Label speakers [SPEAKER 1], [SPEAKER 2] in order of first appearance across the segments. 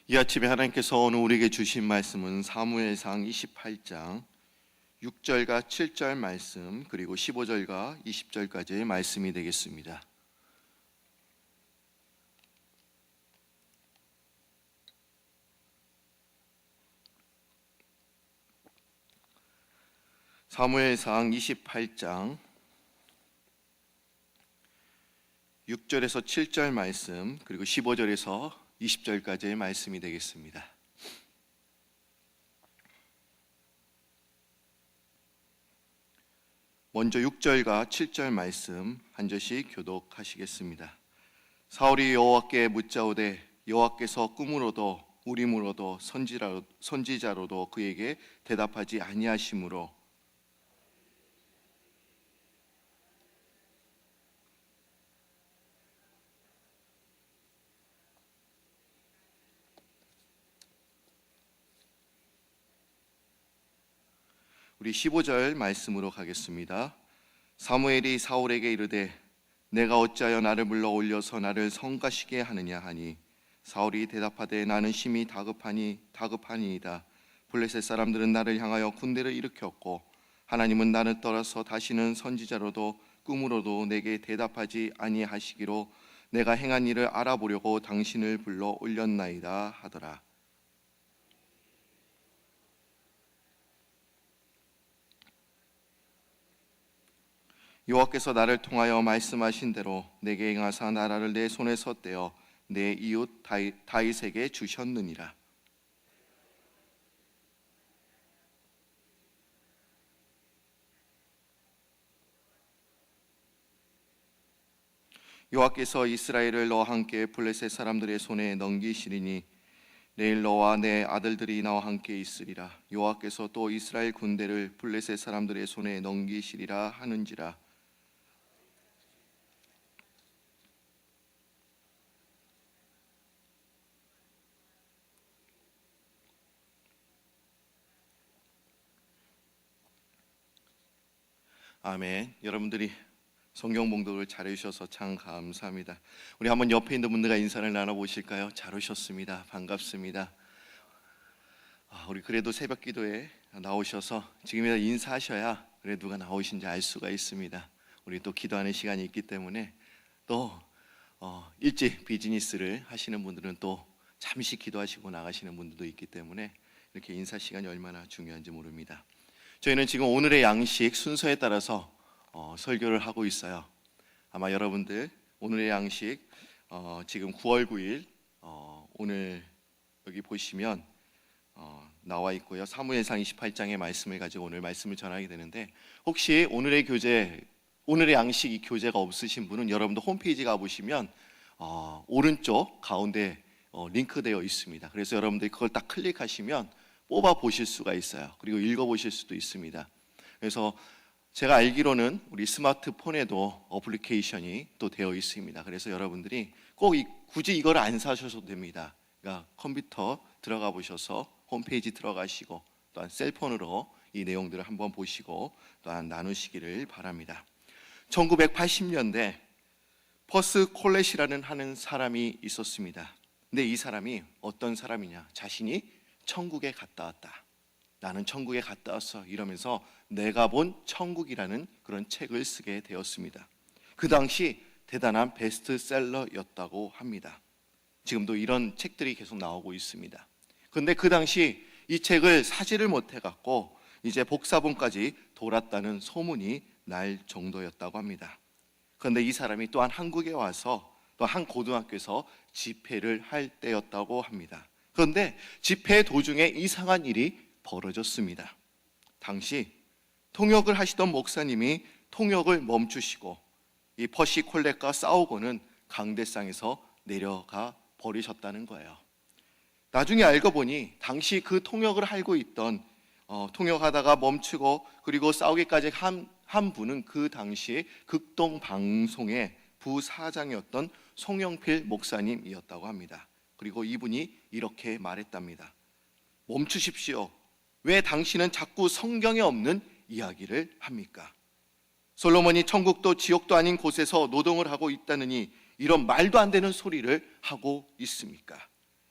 [SPEAKER 1] 이 아침에 하나님께서 오늘 우리에게 주신 말씀은 사무엘상 28장 6절과 7절 말씀, 그리고 15절과 20절까지의 말씀이 되겠습니다. 사무엘상 28장 6절에서 7절 말씀, 그리고 15절에서 20절까지의 말씀이 되겠습니다. 먼저 6절과 7절 말씀 한 절씩 교독하시겠습니다. 사울이 여호와께 묻자오되 여호와께서 꿈으로도 우림으로도 선지자로도 그에게 대답하지 아니하시므로 우리 15절 말씀으로 가겠습니다. 사무엘이 사울에게 이르되 내가 어찌하여 나를 불러 올려서 나를 성가시게 하느냐 하니 사울이 대답하되 나는 심히 다급하니이다. 블레셋 사람들은 나를 향하여 군대를 일으켰고 하나님은 나를 떠나서 다시는 선지자로도 꿈으로도 내게 대답하지 아니하시기로 내가 행한 일을 알아보려고 당신을 불러 올렸나이다 하더라. 여호와께서 나를 통하여 말씀하신 대로 내게 행하사 나라를 내 손에서 떼어 내 이웃 다윗에게 주셨느니라. 여호와께서 이스라엘을 너와 함께 블레셋 사람들의 손에 넘기시리니 내일 너와 내 아들들이 나와 함께 있으리라. 여호와께서 또 이스라엘 군대를 블레셋 사람들의 손에 넘기시리라 하는지라. 아멘. 여러분들이 성경 봉독을 잘 해주셔서 참 감사합니다. 우리 한번 옆에 있는 분들과 인사를 나눠보실까요? 잘 오셨습니다. 반갑습니다. 우리 그래도 새벽 기도에 나오셔서 지금이라도 인사하셔야 그래 누가 나오신지 알 수가 있습니다. 우리 또 기도하는 시간이 있기 때문에 또 일찍 비즈니스를 하시는 분들은 또 잠시 기도하시고 나가시는 분들도 있기 때문에 이렇게 인사 시간이 얼마나 중요한지 모릅니다. 저희는 지금 오늘의 양식 순서에 따라서 설교를 하고 있어요. 아마 여러분들 오늘의 양식 지금 9월 9일 오늘 여기 보시면 나와 있고요. 사무엘상 28장의 말씀을 가지고 오늘 말씀을 전하게 되는데, 혹시 오늘의 양식 이 교재가 없으신 분은 여러분들 홈페이지 가보시면 오른쪽 가운데 링크되어 있습니다. 그래서 여러분들이 그걸 딱 클릭하시면 뽑아 보실 수가 있어요. 그리고 읽어 보실 수도 있습니다. 그래서 제가 알기로는 우리 스마트폰에도 어플리케이션이 또 되어 있습니다. 그래서 여러분들이 꼭 굳이 이걸 안 사셔도 됩니다. 그러니까 컴퓨터 들어가 보셔서 홈페이지 들어가시고 또한 셀폰으로 이 내용들을 한번 보시고 또한 나누시기를 바랍니다. 1980년대 퍼스 콜렛이라는 하는 사람이 있었습니다. 근데 이 사람이 어떤 사람이냐? 자신이 천국에 갔다 왔다. 나는 천국에 갔다 왔어. 이러면서 내가 본 천국이라는 그런 책을 쓰게 되었습니다. 그 당시 대단한 베스트셀러였다고 합니다. 지금도 이런 책들이 계속 나오고 있습니다. 그런데 그 당시 이 책을 사지를 못해 갖고 이제 복사본까지 돌았다는 소문이 날 정도였다고 합니다. 그런데 이 사람이 또한 한국에 와서 또 한 고등학교에서 집회를 할 때였다고 합니다. 그런데 집회 도중에 이상한 일이 벌어졌습니다. 당시 통역을 하시던 목사님이 통역을 멈추시고 이 퍼시 콜렛과 싸우고는 강대상에서 내려가 버리셨다는 거예요. 나중에 알고 보니 당시 그 통역을 하고 있던 통역하다가 멈추고 그리고 싸우기까지 한 분은 그 당시 극동방송의 부사장이었던 송영필 목사님이었다고 합니다. 그리고 이분이 이렇게 말했답니다. 멈추십시오. 왜 당신은 자꾸 성경에 없는 이야기를 합니까? 솔로몬이 천국도 지옥도 아닌 곳에서 노동을 하고 있다느니 이런 말도 안 되는 소리를 하고 있습니까?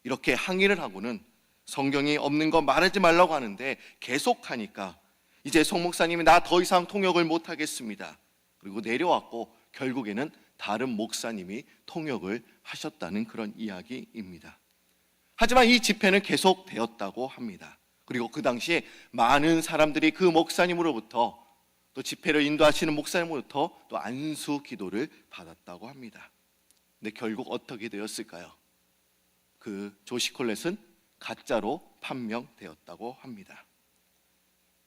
[SPEAKER 1] 이렇게 항의를 하고는 성경이 없는 거 말하지 말라고 하는데 계속하니까 이제 송 목사님이 나 더 이상 통역을 못하겠습니다. 그리고 내려왔고 결국에는 다른 목사님이 통역을 하셨다는 그런 이야기입니다. 하지만 이 집회는 계속되었다고 합니다. 그리고 그 당시에 많은 사람들이 그 목사님으로부터 또 집회를 인도하시는 목사님으로부터 또 안수 기도를 받았다고 합니다. 근데 결국 어떻게 되었을까요? 그 조시 콜렛은 가짜로 판명되었다고 합니다.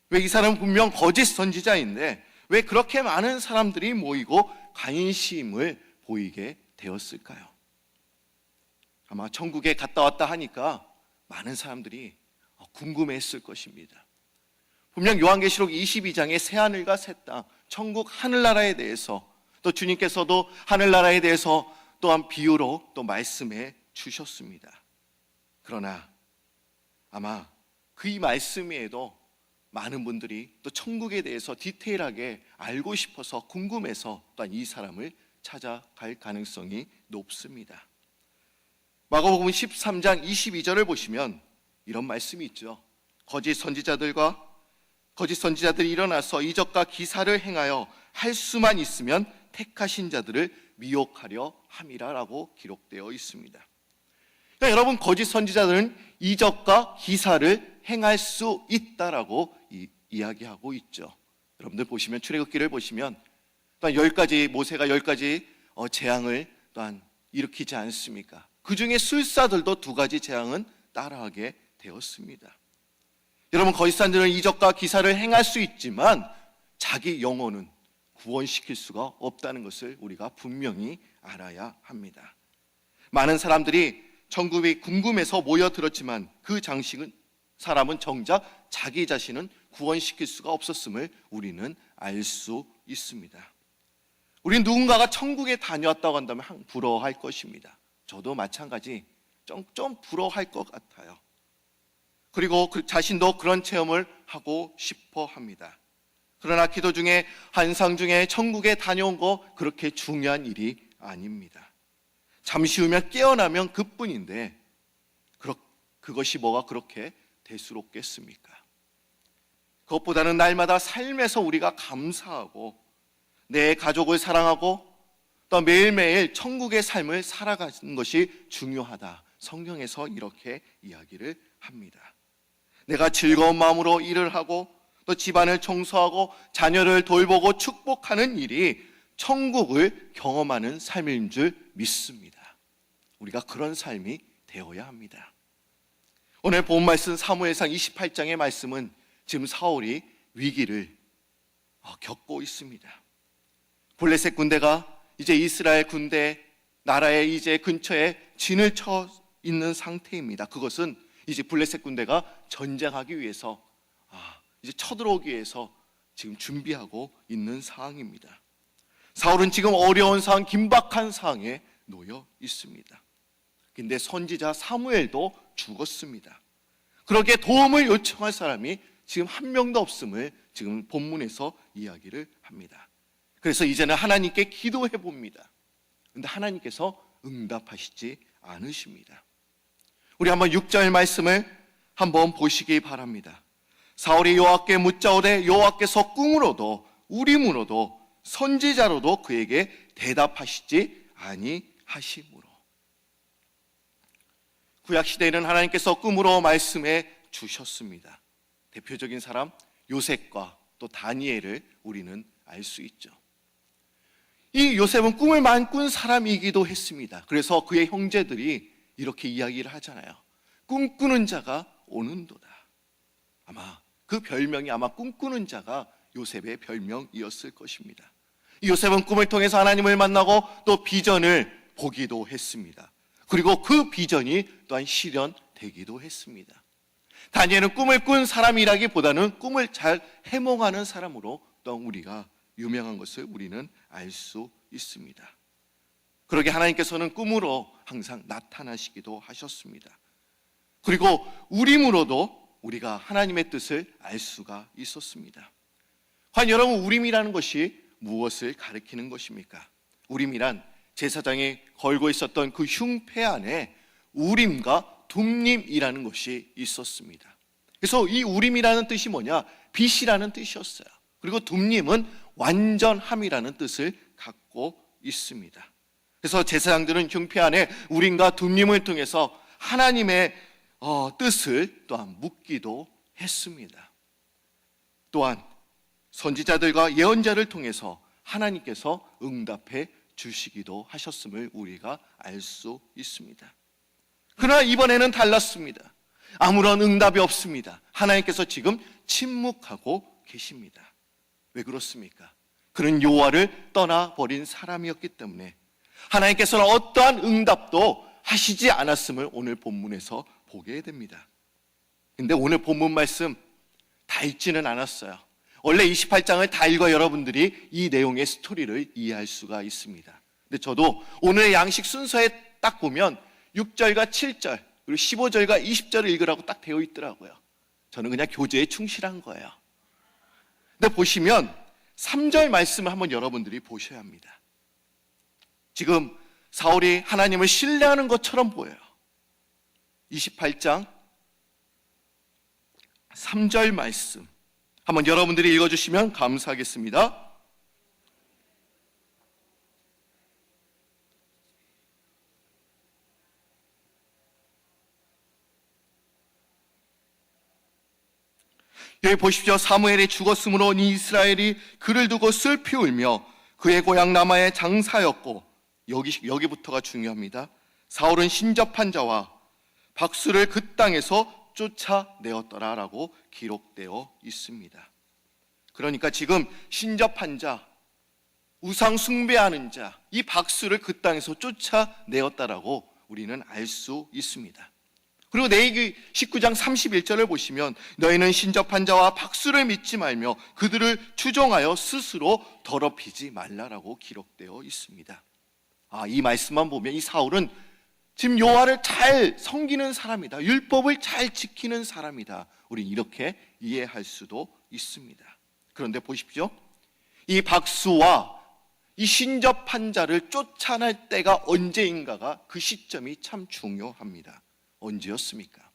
[SPEAKER 1] 왜 이 사람은 분명 거짓 선지자인데 왜 그렇게 많은 사람들이 모이고 관심을 보이게 되었을까요? 아마 천국에 갔다 왔다 하니까 많은 사람들이 궁금했을 것입니다. 분명 요한계시록 22장의 새하늘과 새 땅, 천국 하늘나라에 대해서 또 주님께서도 하늘나라에 대해서 또한 비유로 또 말씀해 주셨습니다. 그러나 아마 그 이 말씀에도 많은 분들이 또 천국에 대해서 디테일하게 알고 싶어서 궁금해서 또한 이 사람을 찾아갈 가능성이 높습니다. 마가복음 13장 22절을 보시면 이런 말씀이 있죠. 거짓 선지자들이 일어나서 이적과 기사를 행하여 할 수만 있으면 택하신 자들을 미혹하려 함이라라고 기록되어 있습니다. 그러니까 여러분, 거짓 선지자들은 이적과 기사를 행할 수 있다라고 이야기하고 있죠. 여러분들 보시면 출애굽기를 보시면 또한 10가지 모세가 10가지 재앙을 또한 일으키지 않습니까? 그 중에 술사들도 2가지 재앙은 따라하게 되었습니다. 여러분, 거짓 선지자들은 이적과 기사를 행할 수 있지만 자기 영혼은 구원시킬 수가 없다는 것을 우리가 분명히 알아야 합니다. 많은 사람들이 천국이 궁금해서 모여들었지만 그 사람은 정작 자기 자신은 구원시킬 수가 없었음을 우리는 알 수 있습니다. 우리는 누군가가 천국에 다녀왔다고 한다면 부러워할 것입니다. 저도 마찬가지 좀 부러워할 것 같아요. 그리고 그 자신도 그런 체험을 하고 싶어 합니다. 그러나 기도 중에 환상 중에 천국에 다녀온 거 그렇게 중요한 일이 아닙니다. 잠시 후면 깨어나면 그뿐인데 그것이 뭐가 그렇게 대수롭겠습니까? 그것보다는 날마다 삶에서 우리가 감사하고 내 가족을 사랑하고 또 매일매일 천국의 삶을 살아가는 것이 중요하다. 성경에서 이렇게 이야기를 합니다. 내가 즐거운 마음으로 일을 하고 또 집안을 청소하고 자녀를 돌보고 축복하는 일이 천국을 경험하는 삶인 줄 믿습니다. 우리가 그런 삶이 되어야 합니다. 오늘 본 말씀 사무엘상 28장의 말씀은 지금 사울이 위기를 겪고 있습니다. 블레셋 군대가 이제 이스라엘 군대 나라의 이제 근처에 진을 쳐 있는 상태입니다. 그것은 이제 블레셋 군대가 전쟁하기 위해서 이제 쳐들어오기 위해서 지금 준비하고 있는 상황입니다. 사울은 지금 어려운 상황, 긴박한 상황에 놓여 있습니다. 근데 선지자 사무엘도 죽었습니다. 그러기에 도움을 요청할 사람이 지금 한 명도 없음을 지금 본문에서 이야기를 합니다. 그래서 이제는 하나님께 기도해 봅니다. 그런데 하나님께서 응답하시지 않으십니다. 우리 한번 6절 말씀을 한번 보시기 바랍니다. 사울이 여호와께 묻자오되 여호와께서 꿈으로도 우림으로도 선지자로도 그에게 대답하시지 아니하심으로. 구약시대에는 하나님께서 꿈으로 말씀해 주셨습니다. 대표적인 사람 요셉과 또 다니엘을 우리는 알 수 있죠. 이 요셉은 꿈을 많이 꾼 사람이기도 했습니다. 그래서 그의 형제들이 이렇게 이야기를 하잖아요. 꿈꾸는 자가 오는도다. 아마 그 별명이 꿈꾸는 자가 요셉의 별명이었을 것입니다. 요셉은 꿈을 통해서 하나님을 만나고 또 비전을 보기도 했습니다. 그리고 그 비전이 또한 실현되기도 했습니다. 다니엘은 꿈을 꾼 사람이라기보다는 꿈을 잘 해몽하는 사람으로 또 우리가 유명한 것을 우리는 알 수 있습니다. 그러게 하나님께서는 꿈으로 항상 나타나시기도 하셨습니다. 그리고 우림으로도 우리가 하나님의 뜻을 알 수가 있었습니다. 과연 여러분, 우림이라는 것이 무엇을 가리키는 것입니까? 우림이란 제사장이 걸고 있었던 그 흉패 안에 우림과 둠님이라는 것이 있었습니다. 그래서 이 우림이라는 뜻이 뭐냐? 빛이라는 뜻이었어요. 그리고 둠님은 완전함이라는 뜻을 갖고 있습니다. 그래서 제사장들은 경패 안에 우림과 둠님을 통해서 하나님의 뜻을 또한 묻기도 했습니다. 또한 선지자들과 예언자를 통해서 하나님께서 응답해 주시기도 하셨음을 우리가 알 수 있습니다. 그러나 이번에는 달랐습니다. 아무런 응답이 없습니다. 하나님께서 지금 침묵하고 계십니다. 왜 그렇습니까? 그는 여호와를 떠나버린 사람이었기 때문에 하나님께서는 어떠한 응답도 하시지 않았음을 오늘 본문에서 보게 됩니다. 근데 오늘 본문 말씀 다 읽지는 않았어요. 원래 28장을 다 읽어 여러분들이 이 내용의 스토리를 이해할 수가 있습니다. 근데 저도 오늘의 양식 순서에 딱 보면 6절과 7절 그리고 15절과 20절을 읽으라고 딱 되어 있더라고요. 저는 그냥 교재에 충실한 거예요. 근데 보시면 3절 말씀을 한번 여러분들이 보셔야 합니다. 지금 사울이 하나님을 신뢰하는 것처럼 보여요. 28장 3절 말씀 한번 여러분들이 읽어주시면 감사하겠습니다. 여기 보십시오. 사무엘이 죽었으므로 이스라엘이 그를 두고 슬피 울며 그의 고향 라마에 장사였고, 여기부터가 중요합니다. 사울은 신접한 자와 박수를 그 땅에서 쫓아내었더라라고 기록되어 있습니다. 그러니까 지금 신접한 자, 우상 숭배하는 자, 이 박수를 그 땅에서 쫓아내었다라고 우리는 알 수 있습니다. 그리고 레위기 19장 31절을 보시면 너희는 신접한 자와 박수를 믿지 말며 그들을 추종하여 스스로 더럽히지 말라라고 기록되어 있습니다. 이 말씀만 보면 이 사울은 지금 여호와를 잘 섬기는 사람이다. 율법을 잘 지키는 사람이다. 우리 이렇게 이해할 수도 있습니다. 그런데 보십시오. 이 박수와 이 신접한 자를 쫓아낼 때가 언제인가가 그 시점이 참 중요합니다. 언제였습니까?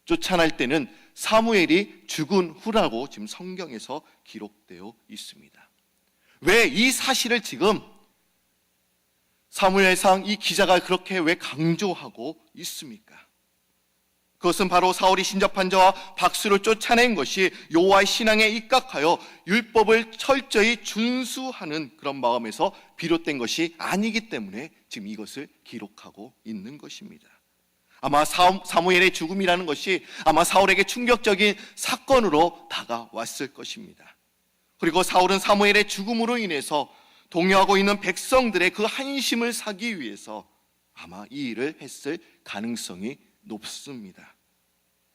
[SPEAKER 1] 쫓아날 때는 사무엘이 죽은 후라고 지금 성경에서 기록되어 있습니다. 왜 이 사실을 지금 사무엘상 이 기자가 그렇게 왜 강조하고 있습니까? 그것은 바로 사울이 신접한 자와 박수를 쫓아낸 것이 여호와의 신앙에 입각하여 율법을 철저히 준수하는 그런 마음에서 비롯된 것이 아니기 때문에 지금 이것을 기록하고 있는 것입니다. 아마 사무엘의 죽음이라는 것이 아마 사울에게 충격적인 사건으로 다가왔을 것입니다. 그리고 사울은 사무엘의 죽음으로 인해서 동요하고 있는 백성들의 그 한심을 사기 위해서 아마 이 일을 했을 가능성이 높습니다.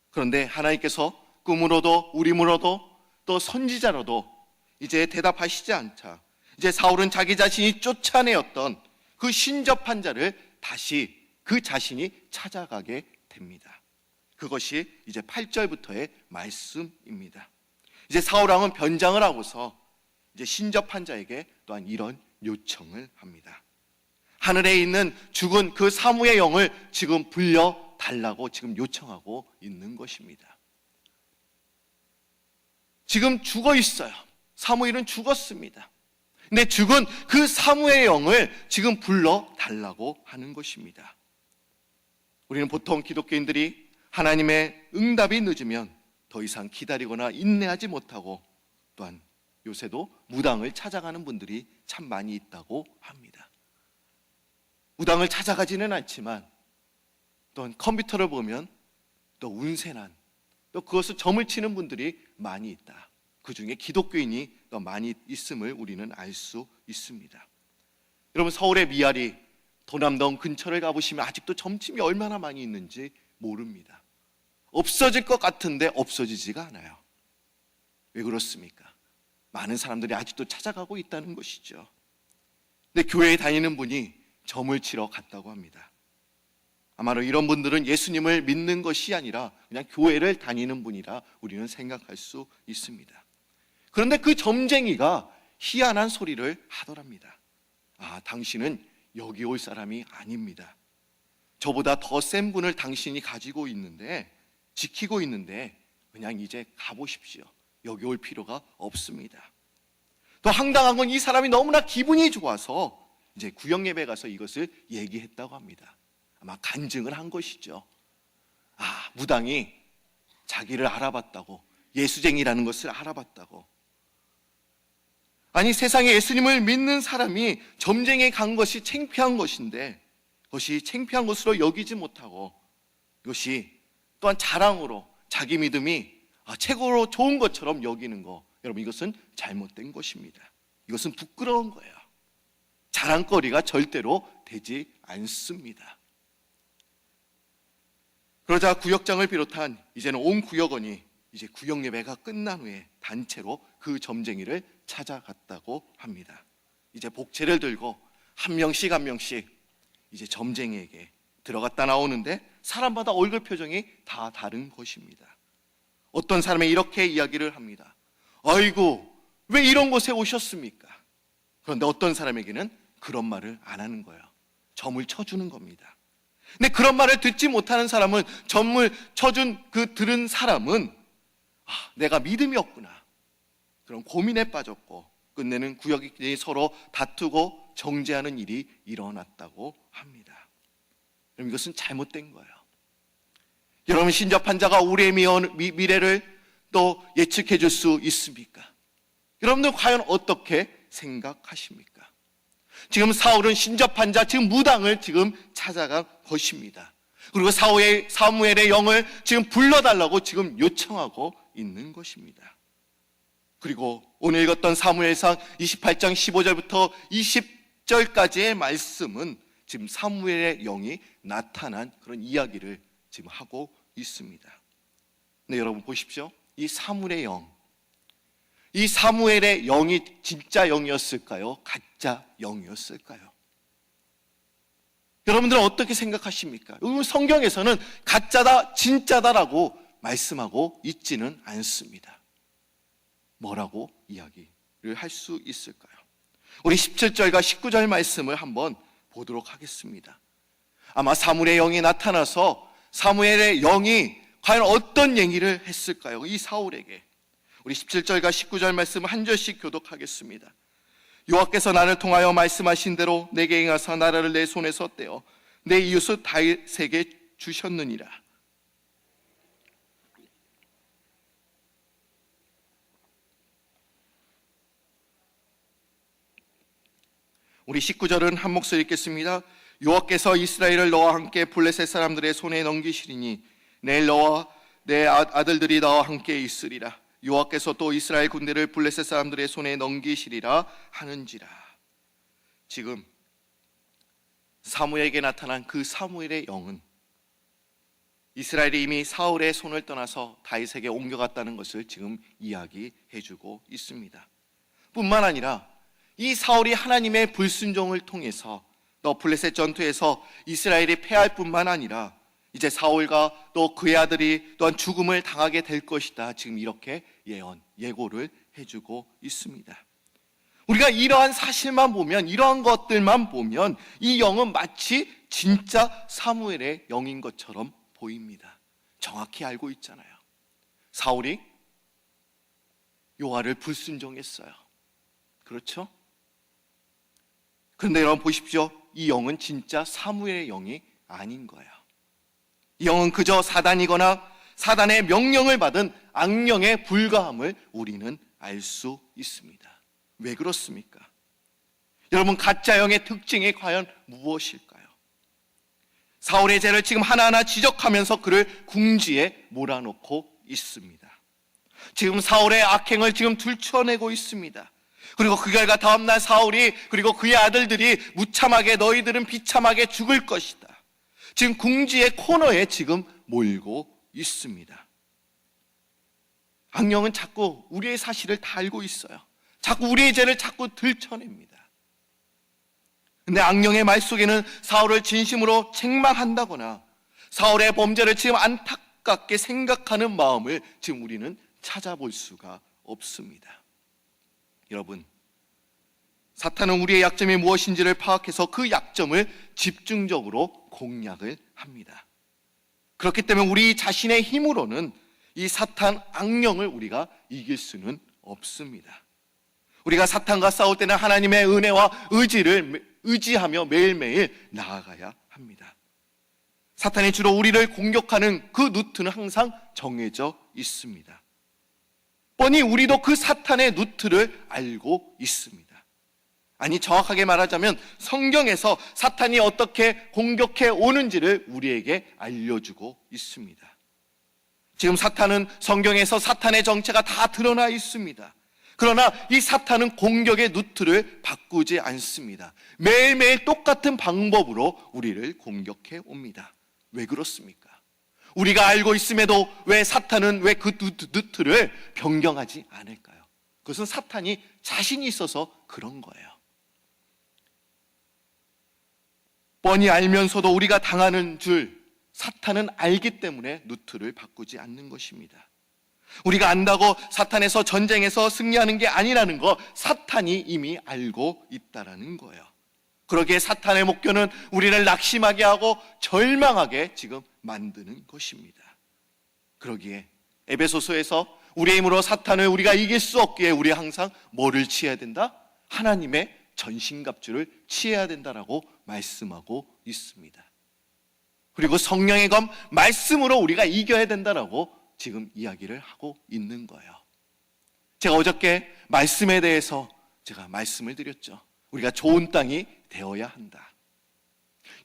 [SPEAKER 1] 그런데 하나님께서 꿈으로도 우림으로도 또 선지자로도 이제 대답하시지 않자 이제 사울은 자기 자신이 쫓아내었던 그 신접한 자를 다시 그 자신이 찾아가게 됩니다. 그것이 이제 8절부터의 말씀입니다. 이제 사울 왕은 변장을 하고서 이제 신접한 자에게 또한 이런 요청을 합니다. 하늘에 있는 죽은 그 사무의 영을 지금 불려 달라고 지금 요청하고 있는 것입니다. 지금 죽어 있어요. 사무엘은 죽었습니다. 근데 죽은 그 사무의 영을 지금 불러 달라고 하는 것입니다. 우리는 보통 기독교인들이 하나님의 응답이 늦으면 더 이상 기다리거나 인내하지 못하고 또한 요새도 무당을 찾아가는 분들이 참 많이 있다고 합니다. 무당을 찾아가지는 않지만 또한 컴퓨터를 보면 또 운세난 또 그것을 점을 치는 분들이 많이 있다. 그 중에 기독교인이 더 많이 있음을 우리는 알 수 있습니다. 여러분 서울의 미아리 도남동 근처를 가보시면 아직도 점침이 얼마나 많이 있는지 모릅니다. 없어질 것 같은데 없어지지가 않아요. 왜 그렇습니까? 많은 사람들이 아직도 찾아가고 있다는 것이죠. 근데 교회에 다니는 분이 점을 치러 갔다고 합니다. 아마도 이런 분들은 예수님을 믿는 것이 아니라 그냥 교회를 다니는 분이라 우리는 생각할 수 있습니다. 그런데 그 점쟁이가 희한한 소리를 하더랍니다. 당신은 여기 올 사람이 아닙니다. 저보다 더 센 분을 당신이 가지고 있는데, 지키고 있는데 그냥 이제 가보십시오. 여기 올 필요가 없습니다. 또 황당한 건 이 사람이 너무나 기분이 좋아서 이제 구역 예배 가서 이것을 얘기했다고 합니다. 아마 간증을 한 것이죠. 무당이 자기를 알아봤다고, 예수쟁이라는 것을 알아봤다고. 아니, 세상에 예수님을 믿는 사람이 점쟁이에 간 것이 창피한 것인데, 그것이 창피한 것으로 여기지 못하고, 이것이 또한 자랑으로 자기 믿음이 최고로 좋은 것처럼 여기는 거, 여러분, 이것은 잘못된 것입니다. 이것은 부끄러운 거예요. 자랑거리가 절대로 되지 않습니다. 그러자 구역장을 비롯한 이제는 온 구역원이 이제 구역 예배가 끝난 후에 단체로 그 점쟁이를 찾아갔다고 합니다. 이제 복채를 들고 한 명씩 한 명씩 이제 점쟁이에게 들어갔다 나오는데, 사람마다 얼굴 표정이 다 다른 것입니다. 어떤 사람이 이렇게 이야기를 합니다. 아이고, 왜 이런 곳에 오셨습니까? 그런데 어떤 사람에게는 그런 말을 안 하는 거예요. 점을 쳐주는 겁니다. 근데 그런 말을 듣지 못하는 사람은, 점을 쳐준 들은 사람은 내가 믿음이 없구나, 그런 고민에 빠졌고 끝내는 구역이 서로 다투고 정죄하는 일이 일어났다고 합니다. 그럼 이것은 잘못된 거예요. 여러분, 신접한 자가 우리의 미래를 또 예측해 줄 수 있습니까? 여러분들 과연 어떻게 생각하십니까? 지금 사울은 신접한 자, 지금 무당을 지금 찾아간 것입니다. 그리고 사무엘의 영을 지금 불러달라고 지금 요청하고 있는 것입니다. 그리고 오늘 읽었던 사무엘상 28장 15절부터 20절까지의 말씀은 지금 사무엘의 영이 나타난 그런 이야기를 지금 하고 있습니다. 네, 여러분 보십시오. 이 사무엘의 영, 이 사무엘의 영이 진짜 영이었을까요? 가짜 영이었을까요? 여러분들은 어떻게 생각하십니까? 성경에서는 가짜다, 진짜다라고 말씀하고 있지는 않습니다. 뭐라고 이야기를 할 수 있을까요? 우리 17절과 19절 말씀을 한번 보도록 하겠습니다. 아마 사무엘의 영이 나타나서 사무엘의 영이 과연 어떤 얘기를 했을까요? 이 사울에게. 우리 17절과 19절 말씀을 한 절씩 교독하겠습니다. 여호와께서 나를 통하여 말씀하신 대로 내게 행하사 나라를 내 손에서 떼어 내 이웃 다윗에게 주셨느니라. 우리 19절은 한 목소리 읽겠습니다. 여호와께서 이스라엘을 너와 함께 블레셋 사람들의 손에 넘기시리니 내일 너와 내 아들들이 너와 함께 있으리라. 여호와께서 또 이스라엘 군대를 블레셋 사람들의 손에 넘기시리라 하는지라. 지금 사무엘에게 나타난 그 사무엘의 영은 이스라엘이 이미 사울의 손을 떠나서 다윗에게 옮겨갔다는 것을 지금 이야기해주고 있습니다. 뿐만 아니라 이 사울이 하나님의 불순종을 통해서 또 블레셋 전투에서 이스라엘이 패할 뿐만 아니라 이제 사울과 또 그의 아들이 또한 죽음을 당하게 될 것이다. 지금 이렇게 예고를 해주고 있습니다. 우리가 이러한 사실만 보면, 이러한 것들만 보면 이 영은 마치 진짜 사무엘의 영인 것처럼 보입니다. 정확히 알고 있잖아요. 사울이 여호와를 불순종했어요. 그렇죠? 그런데 여러분 보십시오. 이 영은 진짜 사무엘의 영이 아닌 거예요. 이 영은 그저 사단이거나 사단의 명령을 받은 악령에 불과함을 우리는 알 수 있습니다. 왜 그렇습니까? 여러분, 가짜 영의 특징이 과연 무엇일까요? 사울의 죄를 지금 하나하나 지적하면서 그를 궁지에 몰아넣고 있습니다. 지금 사울의 악행을 지금 들춰내고 있습니다. 그리고 그 결과 다음날 사울이 그리고 그의 아들들이 무참하게 너희들은 비참하게 죽을 것이다. 지금 궁지의 코너에 지금 몰고 있습니다. 악령은 자꾸 우리의 사실을 다 알고 있어요. 자꾸 우리의 죄를 자꾸 들춰냅니다. 근데 악령의 말 속에는 사울을 진심으로 책망한다거나 사울의 범죄를 지금 안타깝게 생각하는 마음을 지금 우리는 찾아볼 수가 없습니다. 여러분, 사탄은 우리의 약점이 무엇인지를 파악해서 그 약점을 집중적으로 공략을 합니다. 그렇기 때문에 우리 자신의 힘으로는 이 사탄 악령을 우리가 이길 수는 없습니다. 우리가 사탄과 싸울 때는 하나님의 은혜와 의지를 의지하며 매일매일 나아가야 합니다. 사탄이 주로 우리를 공격하는 그 루트는 항상 정해져 있습니다. 뻔히 우리도 그 사탄의 루트를 알고 있습니다. 아니, 정확하게 말하자면 성경에서 사탄이 어떻게 공격해 오는지를 우리에게 알려주고 있습니다. 지금 사탄은 성경에서 사탄의 정체가 다 드러나 있습니다. 그러나 이 사탄은 공격의 루트를 바꾸지 않습니다. 매일매일 똑같은 방법으로 우리를 공격해 옵니다. 왜 그렇습니까? 우리가 알고 있음에도 왜 사탄은 왜 그 루트를 변경하지 않을까요? 그것은 사탄이 자신이 있어서 그런 거예요. 뻔히 알면서도 우리가 당하는 줄 사탄은 알기 때문에 루트를 바꾸지 않는 것입니다. 우리가 안다고 사탄에서 전쟁에서 승리하는 게 아니라는 거 사탄이 이미 알고 있다라는 거예요. 그러기에 사탄의 목표는 우리를 낙심하게 하고 절망하게 지금 만드는 것입니다. 그러기에 에베소서에서 우리의 힘으로 사탄을 우리가 이길 수 없기에 우리 항상 뭐를 취해야 된다? 하나님의 전신갑주를 취해야 된다라고 말씀하고 있습니다. 그리고 성령의 검 말씀으로 우리가 이겨야 된다라고 지금 이야기를 하고 있는 거예요. 제가 어저께 말씀에 대해서 제가 말씀을 드렸죠. 우리가 좋은 땅이 되어야 한다.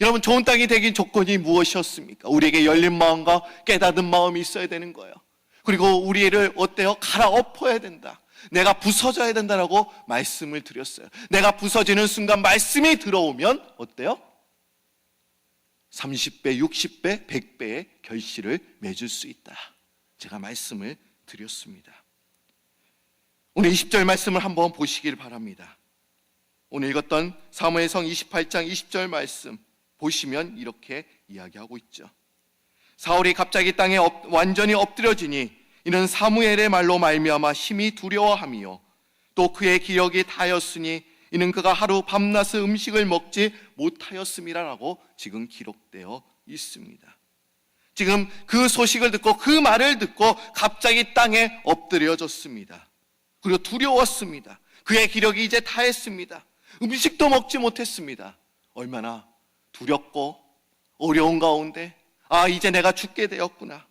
[SPEAKER 1] 여러분, 좋은 땅이 되긴 조건이 무엇이었습니까? 우리에게 열린 마음과 깨닫은 마음이 있어야 되는 거예요. 그리고 우리를 어때요? 갈아엎어야 된다. 내가 부서져야 된다라고 말씀을 드렸어요. 내가 부서지는 순간 말씀이 들어오면 어때요? 30배, 60배, 100배의 결실을 맺을 수 있다. 제가 말씀을 드렸습니다. 오늘 20절 말씀을 한번 보시길 바랍니다. 오늘 읽었던 사무엘상 28장 20절 말씀 보시면 이렇게 이야기하고 있죠. 사울이 갑자기 땅에 완전히 엎드려지니 이는 사무엘의 말로 말미암아 심히 두려워함이요 또 그의 기력이 다하였으니 이는 그가 하루 밤낮의 음식을 먹지 못하였음이라라고 지금 기록되어 있습니다. 지금 그 소식을 듣고 그 말을 듣고 갑자기 땅에 엎드려졌습니다. 그리고 두려웠습니다. 그의 기력이 이제 다했습니다. 음식도 먹지 못했습니다. 얼마나 두렵고 어려운 가운데 이제 내가 죽게 되었구나.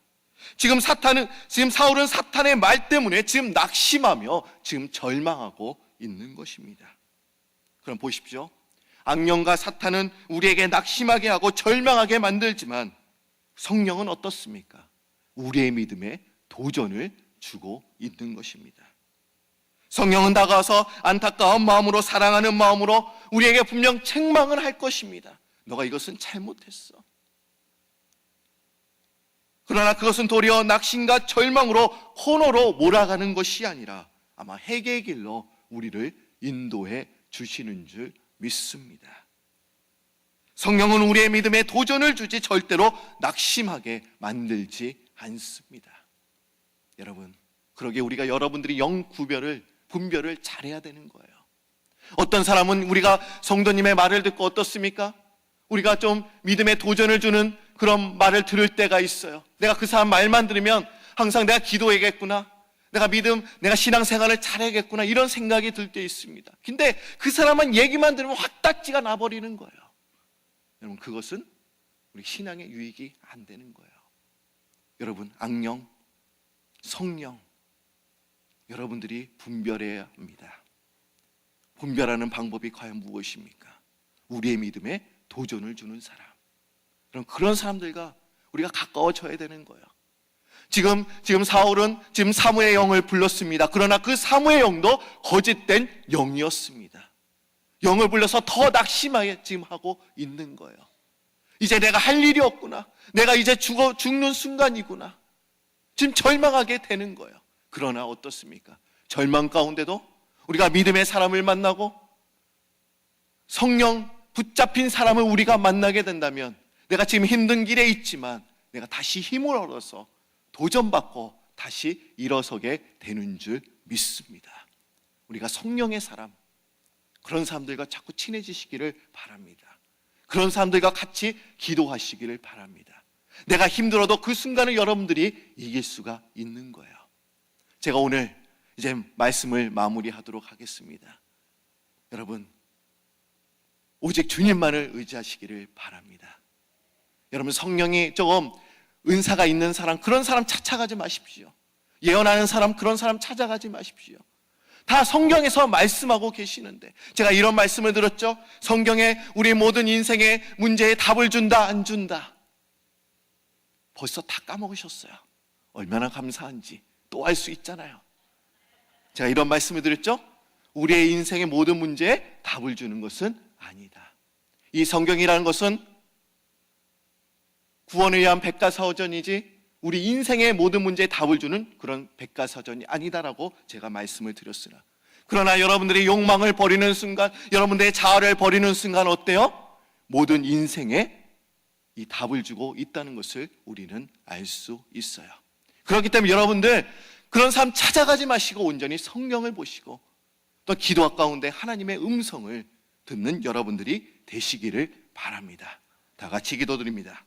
[SPEAKER 1] 지금 사울은 사탄의 말 때문에 지금 낙심하며 지금 절망하고 있는 것입니다. 그럼 보십시오. 악령과 사탄은 우리에게 낙심하게 하고 절망하게 만들지만 성령은 어떻습니까? 우리의 믿음에 도전을 주고 있는 것입니다. 성령은 다가와서 안타까운 마음으로 사랑하는 마음으로 우리에게 분명 책망을 할 것입니다. 너가 이것은 잘못했어. 그러나 그것은 도리어 낙심과 절망으로 코너로 몰아가는 것이 아니라 아마 회개의 길로 우리를 인도해 주시는 줄 믿습니다. 성령은 우리의 믿음에 도전을 주지 절대로 낙심하게 만들지 않습니다. 여러분, 그러기에 우리가 여러분들이 분별을 잘해야 되는 거예요. 어떤 사람은 우리가 성도님의 말을 듣고 어떻습니까? 우리가 좀 믿음에 도전을 주는 그런 말을 들을 때가 있어요. 내가 그 사람 말만 들으면 항상 내가 기도해야겠구나, 내가 신앙생활을 잘해야겠구나, 이런 생각이 들 때 있습니다. 근데 그 사람은 얘기만 들으면 확딱지가 나버리는 거예요. 여러분, 그것은 우리 신앙에 유익이 안 되는 거예요. 여러분, 악령, 성령, 여러분들이 분별해야 합니다. 분별하는 방법이 과연 무엇입니까? 우리의 믿음에 도전을 주는 사람. 그런 사람들과 우리가 가까워져야 되는 거예요. 지금 사울은 지금 사무의 영을 불렀습니다. 그러나 그 사무의 영도 거짓된 영이었습니다. 영을 불러서 더 낙심하게 지금 하고 있는 거예요. 이제 내가 할 일이 없구나. 내가 이제 죽는 순간이구나. 지금 절망하게 되는 거예요. 그러나 어떻습니까? 절망 가운데도 우리가 믿음의 사람을 만나고 성령 붙잡힌 사람을 우리가 만나게 된다면 내가 지금 힘든 길에 있지만 내가 다시 힘을 얻어서 도전받고 다시 일어서게 되는 줄 믿습니다. 우리가 성령의 사람, 그런 사람들과 자꾸 친해지시기를 바랍니다. 그런 사람들과 같이 기도하시기를 바랍니다. 내가 힘들어도 그 순간을 여러분들이 이길 수가 있는 거예요. 제가 오늘 이제 말씀을 마무리하도록 하겠습니다. 여러분, 오직 주님만을 의지하시기를 바랍니다. 여러분, 성령이 조금 은사가 있는 사람, 그런 사람 찾아가지 마십시오. 예언하는 사람, 그런 사람 찾아가지 마십시오. 다 성경에서 말씀하고 계시는데, 제가 이런 말씀을 들었죠. 성경에 우리 모든 인생의 문제에 답을 준다, 안 준다. 벌써 다 까먹으셨어요. 얼마나 감사한지 또 알 수 있잖아요. 제가 이런 말씀을 드렸죠. 우리의 인생의 모든 문제에 답을 주는 것은 아니다. 이 성경이라는 것은 구원을 위한 백과사전이지 우리 인생의 모든 문제에 답을 주는 그런 백과사전이 아니다라고 제가 말씀을 드렸으나, 그러나 여러분들이 욕망을 버리는 순간, 여러분들의 자아를 버리는 순간 어때요? 모든 인생에 이 답을 주고 있다는 것을 우리는 알 수 있어요. 그렇기 때문에 여러분들 그런 삶 찾아가지 마시고 온전히 성경을 보시고 또 기도 가운데 하나님의 음성을 듣는 여러분들이 되시기를 바랍니다. 다 같이 기도드립니다.